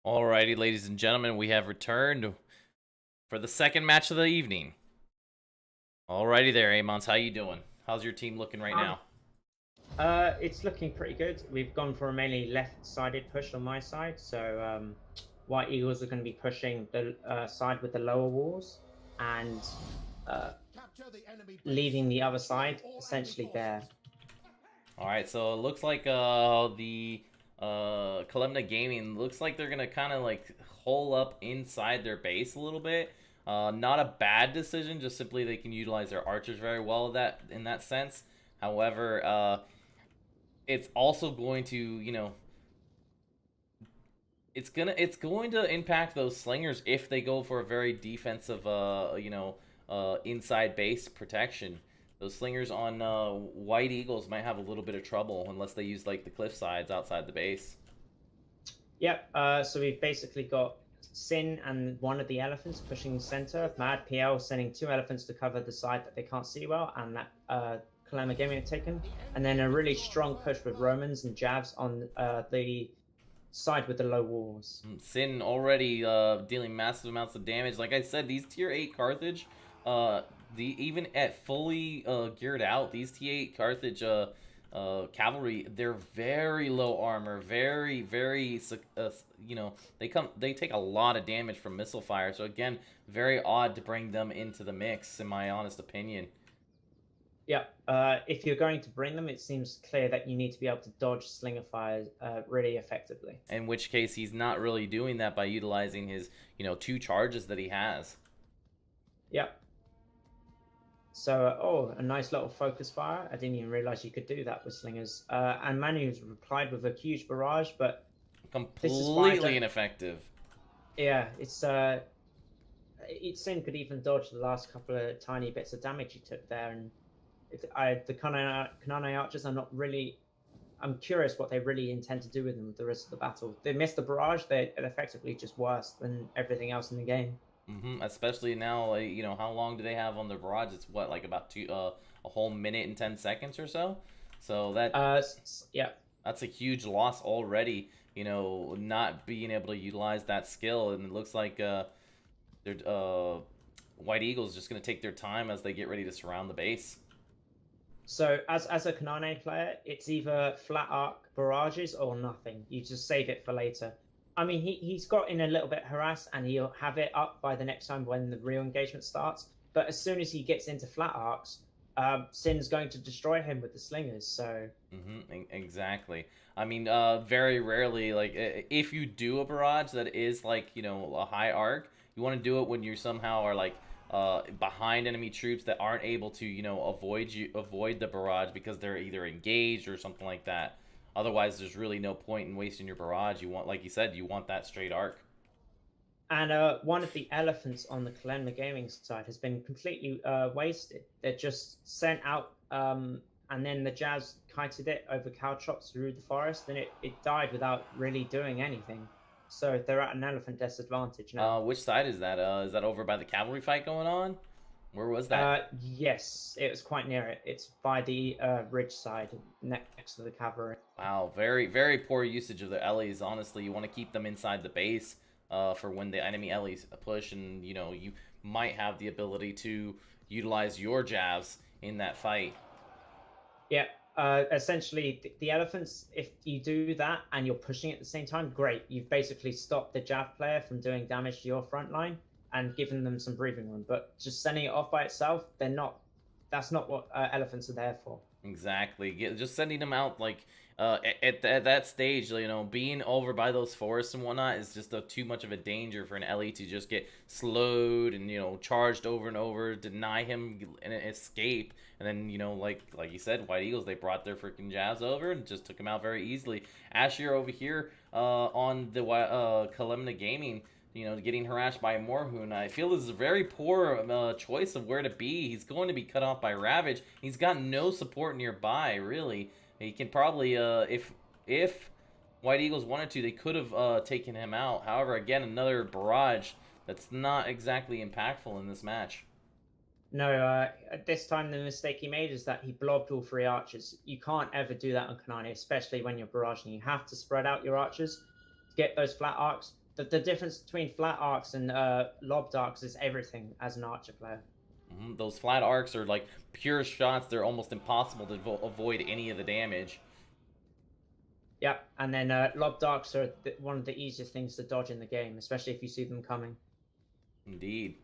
Alrighty, ladies and gentlemen, we have returned for the second match of the evening. Alrighty there, Amons, how you doing? How's your team looking right Um, now? it's looking pretty good. We've gone for a mainly left-sided push on my side, so White Eagles are going to be pushing the side with the lower walls and uh, leaving the other side essentially bare. Alright, so it looks like the Colmena Gaming looks like they're gonna kind of like hole up inside their base a little bit. Not a bad decision, just simply they can utilize their archers very well in that sense. However, it's also going to, it's going to impact those slingers if they go for a very defensive inside base protection. Those slingers on White Eagles might have a little bit of trouble unless they use like the cliff sides outside the base. Yep. So we've basically got Sin and one of the elephants pushing center. Mad PL sending two elephants to cover the side that they can't see well, and that Kalama Gaming have taken. And then a really strong push with Romans and Jabs on the side with the low walls. Sin already dealing massive amounts of damage. Like I said, these tier 8 Carthage, even at fully geared out, these tier 8 Carthage cavalry, they're very low armor, very they take a lot of damage from missile fire. So again, very odd to bring them into the mix, in my honest opinion. Yeah, if you're going to bring them, it seems clear that you need to be able to dodge slinger fire really effectively. In which case, he's not really doing that by utilizing his, two charges that he has. Yeah. So, a nice little focus fire. I didn't even realize you could do that with slingers. And Manu's replied with a huge barrage, but Completely ineffective. Yeah, Sin could even dodge the last couple of tiny bits of damage he took there, and the Kanane archers are not really. I'm curious what they really intend to do with them the rest of the battle. They missed the barrage; they're effectively just worse than everything else in the game. Especially now, how long do they have on the barrage? It's what, like about a whole minute and 10 seconds or so. So Yeah. that's a huge loss already. Not being able to utilize that skill, and it looks like they're White Eagles just gonna take their time as they get ready to surround the base. So as a Kanane player, it's either flat arc barrages or nothing. You just save it for later. I mean, he's got in a little bit harassed, and he'll have it up by the next time when the real engagement starts. But as soon as he gets into flat arcs, Sin's going to destroy him with the slingers. So exactly. I mean, very rarely, like if you do a barrage that is like a high arc, you want to do it when you somehow are like behind enemy troops that aren't able to avoid the barrage because they're either engaged or something like that. Otherwise, there's really no point in wasting your barrage. You want, like you said, you want that straight arc. And one of the elephants on the Colmena Gaming side has been completely wasted. They're just sent out, and then the Jazz kited it over caltrops through the forest, and it died without really doing anything. So they're at an elephant disadvantage now. Which side is that? Is that over by the cavalry fight going on? Where was that? Yes, it was quite near it. It's by the ridge side next to the cavalry. Wow, very, very poor usage of the Ellies. Honestly, you want to keep them inside the base for when the enemy Ellies push, and you might have the ability to utilize your Javs in that fight. Yeah, essentially, the elephants, if you do that and you're pushing at the same time, great. You've basically stopped the Jav player from doing damage to your front line and given them some breathing room. But just sending it off by itself, they're not. That's not what elephants are there for. Exactly. Just sending them out like at that stage, being over by those forests and whatnot is just too much of a danger for an Ellie to just get slowed and charged over and over, deny him and escape, and then like you said, White Eagles, they brought their freaking jabs over and just took him out very easily. Asher over here on the Colmena Gaming, getting harassed by Morhoon. I feel this is a very poor choice of where to be. He's going to be cut off by Ravage. He's got no support nearby, really. He can probably, if White Eagles wanted to, they could have taken him out. However, again, another barrage that's not exactly impactful in this match. No, at this time the mistake he made is that he blobbed all three archers. You can't ever do that on Kanani, especially when you're barraging. You have to spread out your archers, get those flat arcs, The difference between flat arcs and lobbed arcs is everything as an archer player. Those flat arcs are like pure shots. They're almost impossible to avoid any of the damage. Yep, and then lob darks are one of the easiest things to dodge in the game, especially if you see them coming. Indeed.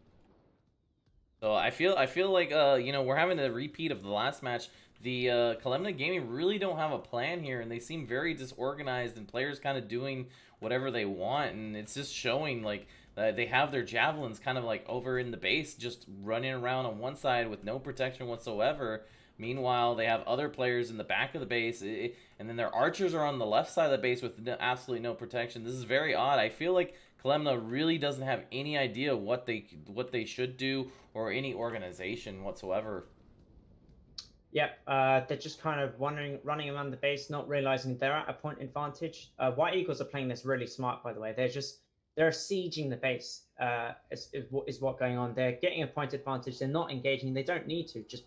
So I feel like you know, we're having a repeat of the last match. The Colmena Gaming really don't have a plan here, and they seem very disorganized, and players kind of doing whatever they want, and it's just showing like they have their javelins kind of like over in the base, just running around on one side with no protection whatsoever. Meanwhile, they have other players in the back of the base, and then their archers are on the left side of the base with absolutely no protection. This is very odd. I feel like Colmena really doesn't have any idea what they should do or any organization whatsoever. Yep, they're just kind of wandering, running around the base, not realizing they're at a point advantage. White Eagles are playing this really smart, by the way. They're sieging the base. Is what going on. They're getting a point advantage. They're not engaging. They don't need to. Just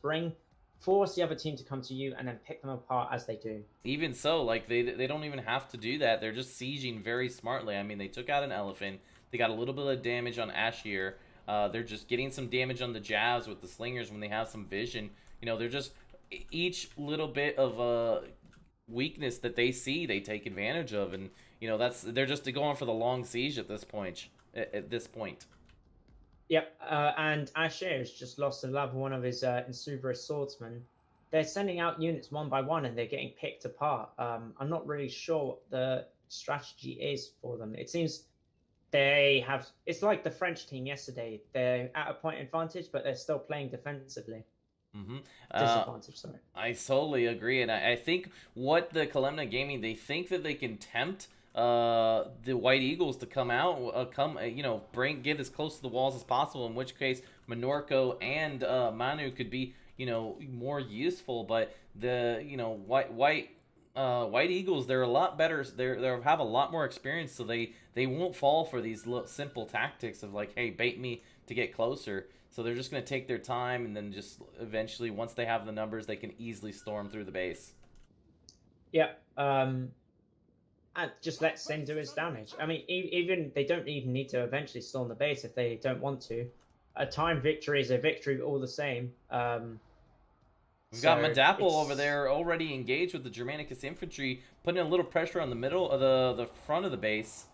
force the other team to come to you, and then pick them apart as they do. Even so, like they don't even have to do that. They're just sieging very smartly. I mean, they took out an elephant. They got a little bit of damage on Ashir. They're just getting some damage on the Javs with the slingers when they have some vision. You know, they're just each little bit of weakness that they see, they take advantage of, and you know they're just going for the long siege at this point. At this point. Yep, and Ashir has just lost another one of his Insuberous swordsmen. They're sending out units one by one, and they're getting picked apart. I'm not really sure what the strategy is for them. It seems they have. It's like the French team yesterday. They're at a point advantage, but they're still playing defensively. Mm-hmm. Disadvantage, sorry. I totally agree, and I think what the Colmena Gaming, they think that they can tempt the White Eagles to come out, you know, get as close to the walls as possible. In which case, Minorco and Manu could be, you know, more useful. But the, you know, White Eagles, they're a lot better. They have a lot more experience, so they won't fall for these simple tactics of like, hey, bait me to get closer. So they're just going to take their time, and then just eventually, once they have the numbers, they can easily storm through the base. Yeah. And just let Sin do his damage. I mean, even they don't even need to eventually storm the base if they don't want to. A time victory is a victory all the same. We've got Madapple over there already engaged with the Germanicus infantry, putting a little pressure on the middle of the front of the base.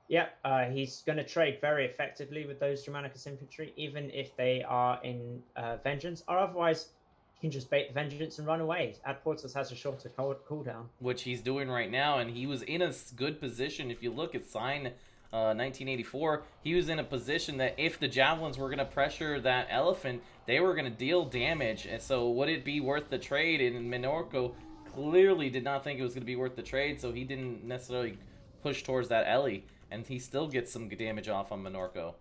Yep, he's going to trade very effectively with those Germanicus infantry, even if they are in Vengeance, or otherwise you can just bait the Vengeance and run away. Ad Portus has a shorter cooldown. Which he's doing right now, and he was in a good position. If you look at Sign 1984, he was in a position that if the Javelins were going to pressure that Elephant, they were going to deal damage. And so would it be worth the trade? And Minorco clearly did not think it was going to be worth the trade, so he didn't necessarily push towards that Ellie. And he still gets some damage off on Minorco.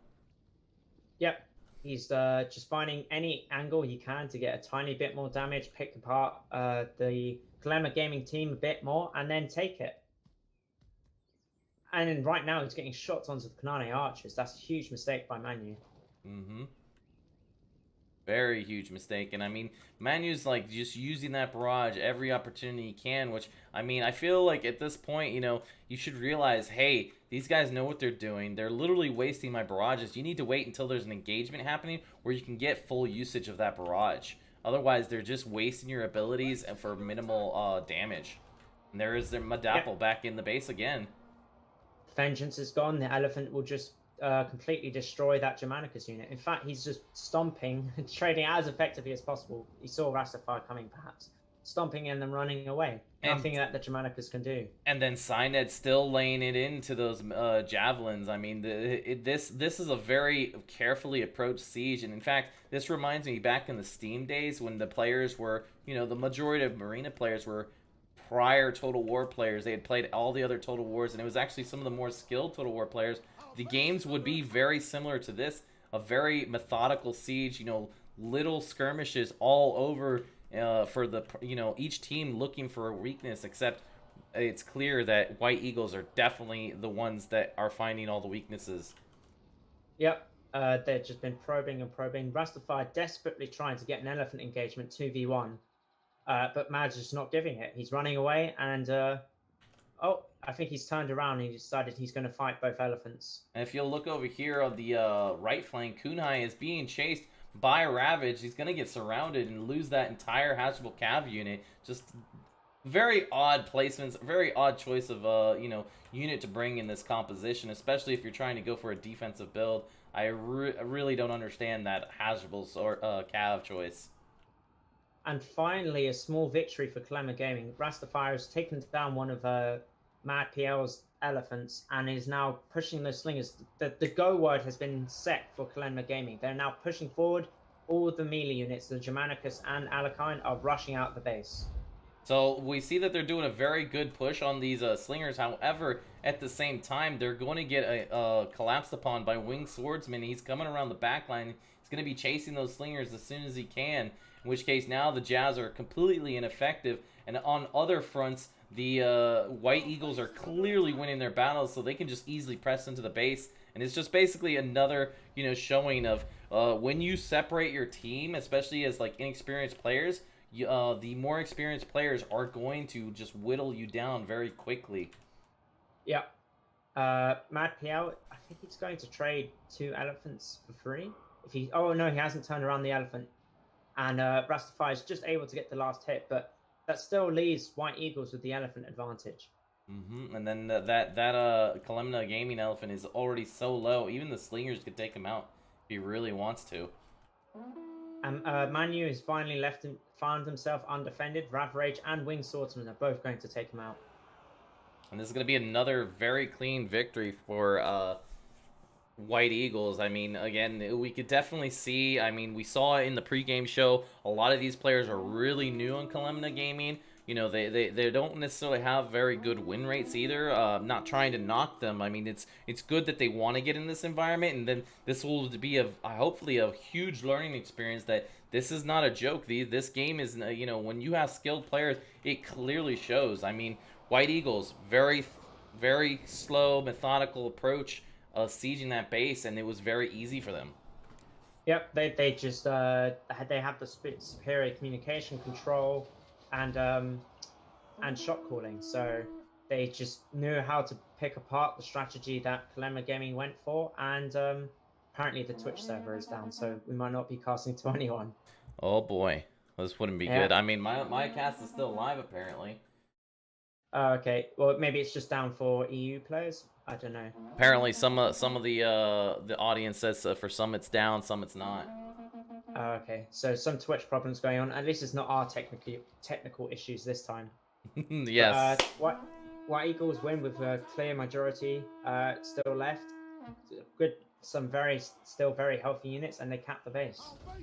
Yep. He's just finding any angle he can to get a tiny bit more damage, pick apart the Colmena Gaming team a bit more, and then take it. And right now he's getting shots onto the Kanane archers. That's a huge mistake by Manu. Mm-hmm. Very huge mistake. And I mean, Manu's like just using that barrage every opportunity he can, which, I mean, I feel like at this point, you know, you should realize, hey, these guys know what they're doing. They're literally wasting my barrages. You need to wait until there's an engagement happening where you can get full usage of that barrage. Otherwise, they're just wasting your abilities and for minimal damage. And there is their Madapple back in the base again. Vengeance is gone. The Elephant will just completely destroy that Germanicus unit. In fact, he's just stomping, trading as effectively as possible. He saw Rastafari coming, perhaps. Stomping and then running away. Nothing that the Germanicus can do. And then Syned still laying it into those javelins. I mean, this is a very carefully approached siege. And in fact, this reminds me back in the Steam days when the players were, you know, the majority of Marina players were prior Total War players. They had played all the other Total Wars, and it was actually some of the more skilled Total War players. The games would be very similar to this, a very methodical siege, you know, little skirmishes all over for the, you know, each team looking for a weakness, except it's clear that White Eagles are definitely the ones that are finding all the weaknesses. Yep, they've just been probing and probing. Rastafari desperately trying to get an elephant engagement 2v1, but Mad's just not giving it. He's running away, and Oh, I think he's turned around and he decided he's going to fight both elephants. And if you'll look over here on the right flank, Kunai is being chased by Ravage. He's going to get surrounded and lose that entire hatchable cav unit. Just very odd placements, very odd choice of unit to bring in this composition, especially if you're trying to go for a defensive build. I really don't understand that hatchable or cav choice. And finally, a small victory for Colmena Gaming. Rastafire has taken down one of Mad PL's elephants and is now pushing those slingers. The go word has been set for Colmena Gaming. They're now pushing forward. All the melee units, the Germanicus and Alakine, are rushing out the base. So we see that they're doing a very good push on these slingers. However, at the same time, they're going to get collapsed upon by Winged Swordsman. He's coming around the back line. He's going to be chasing those slingers as soon as he can. In which case, now the Jazz are completely ineffective. And on other fronts, the White Eagles are clearly winning their battles, so they can just easily press into the base. And it's just basically another, showing of when you separate your team, especially as like inexperienced players, the more experienced players are going to just whittle you down very quickly. Yeah. Mad PL, I think he's going to trade 2 elephants for free. Oh no, he hasn't turned around the elephant. And Rastafari is just able to get the last hit, but that still leaves White Eagles with the elephant advantage. And then that Colmena Gaming elephant is already so low. Even the slingers could take him out if he really wants to. And Manu has finally found himself undefended. Ravrage and Winged Swordsman are both going to take him out. And this is going to be another very clean victory for White Eagles. I mean, again, we could definitely see, we saw in the pregame show, a lot of these players are really new on Colmena Gaming. They don't necessarily have very good win rates either. Not trying to knock them. I mean, it's good that they want to get in this environment, and then this will be hopefully a huge learning experience that this is not a joke. This game is, when you have skilled players, it clearly shows. I mean, White Eagles, very, very slow, methodical approach sieging that base, and it was very easy for them. Yep, they just they have the superior communication control and shot calling, so they just knew how to pick apart the strategy that Colmena Gaming went for, and apparently the Twitch server is down, so we might not be casting to anyone. Oh boy, this wouldn't be good. I mean, my cast is still live apparently. Okay, well maybe it's just down for EU players. I don't know. Apparently, some of the audience says for some it's down, some it's not. Okay, so some Twitch problems going on. At least it's not our technical issues this time. Yes. But, White Eagles win with a clear majority still left. Good, still very healthy units, and they cap the base.